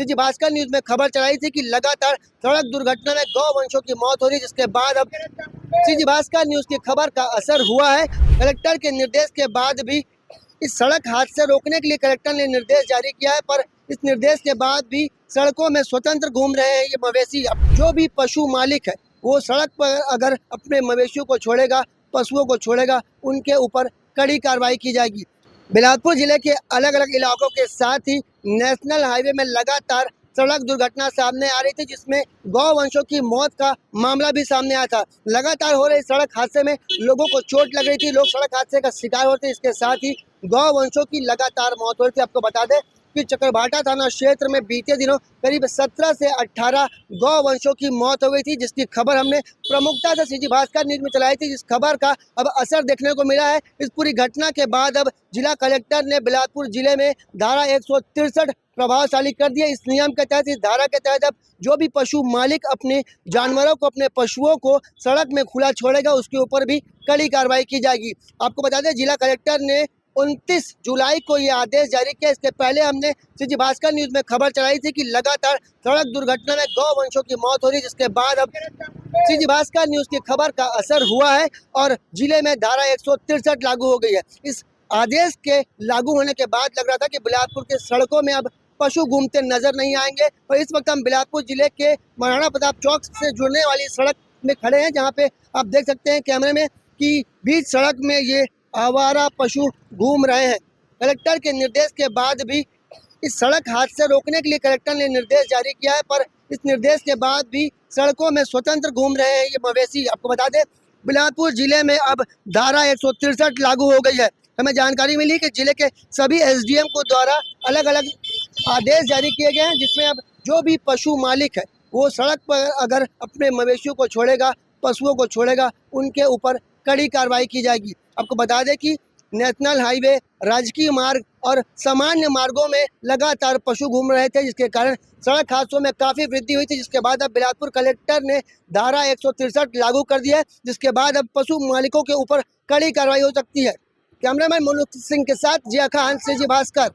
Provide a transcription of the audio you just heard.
CG Bhaskar news में खबर चलाई थी कि लगातार सड़क दुर्घटना में गौवंशों की मौत हो रही है, जिसके बाद अब सीजी भास्कर न्यूज की खबर का असर हुआ है। कलेक्टर के निर्देश के बाद भी इस सड़क हादसे रोकने के लिए कलेक्टर ने निर्देश जारी किया है, पर इस निर्देश के बाद भी सड़कों में स्वतंत्र घूम रहे हैं ये मवेशी। जो भी पशु मालिक है वो सड़क पर अगर अपने मवेशियों को छोड़ेगा, पशुओं को छोड़ेगा, उनके ऊपर कड़ी कार्रवाई की जाएगी। बिलासपुर जिले के अलग अलग इलाकों के साथ ही नेशनल हाईवे में लगातार सड़क दुर्घटना सामने आ रही थी, जिसमें गौवंशों की मौत का मामला भी सामने आया था। लगातार हो रहे सड़क हादसे में लोगों को चोट लग रही थी, लोग सड़क हादसे का शिकार होते थे। इसके साथ ही गौवंशों की लगातार मौत हो रही थी। आपको बता दें कि चकरभाटा थाना क्षेत्र में बीते दिनों करीब 17 से 18 गौवंशों की मौत हो गई थी, जिसकी खबर हमने प्रमुखता से सीजी भास्कर न्यूज में चलाई थी। जिस खबर का अब असर देखने को मिला है। इस पूरी घटना के बाद अब जिला कलेक्टर ने बिलासपुर जिले में धारा 163 प्रभावशाली कर दिया। इस नियम के तहत, इस धारा के तहत अब जो भी पशु मालिक अपने जानवरों को, अपने पशुओं को सड़क में खुला छोड़ेगा, उसके ऊपर भी कड़ी कार्रवाई की जाएगी। आपको बता दें जिला कलेक्टर ने 29 जुलाई को ये आदेश जारी किया। इसके पहले हमने सीजी भास्कर न्यूज में खबर चलाई थी कि लगातार सड़क दुर्घटना में गौवंशों की मौत हो रही है, जिसके बाद अब सीजी भास्कर न्यूज की खबर का असर हुआ है और जिले में धारा 163 लागू हो गई है। इस आदेश के लागू होने के बाद लग रहा था कि बिलासपुर के सड़कों में अब पशु घूमते नजर नहीं आएंगे। और इस वक्त हम बिलासपुर जिले के महाराणा प्रताप चौक से जुड़ने वाली सड़क में खड़े हैं, जहाँ पे आप देख सकते हैं कैमरे में कि बीच सड़क में ये आवारा पशु घूम रहे हैं। कलेक्टर के निर्देश के बाद भी इस सड़क हादसे रोकने के लिए कलेक्टर ने निर्देश जारी किया है, पर इस निर्देश के बाद भी सड़कों में स्वतंत्र घूम रहे हैं ये मवेशी। आपको बता दें बिलासपुर जिले में अब धारा 163 लागू हो गई है। हमें जानकारी मिली कि जिले के सभी एसडीएम को द्वारा अलग अलग आदेश जारी किए गए हैं, जिसमें अब जो भी पशु मालिक है वो सड़क पर अगर अपने मवेशियों को छोड़ेगा, पशुओं को छोड़ेगा, उनके ऊपर कड़ी कार्रवाई की जाएगी। आपको बता दें कि नेशनल हाईवे, राजकीय मार्ग और सामान्य मार्गों में लगातार पशु घूम रहे थे, जिसके कारण सड़क हादसों में काफ़ी वृद्धि हुई थी। जिसके बाद अब बिलासपुर कलेक्टर ने धारा 163 लागू कर दिया है, जिसके बाद अब पशु मालिकों के ऊपर कड़ी कार्रवाई हो सकती है। कैमरामैन मुल्क सिंह के साथ जिया खान, सीजी भास्कर।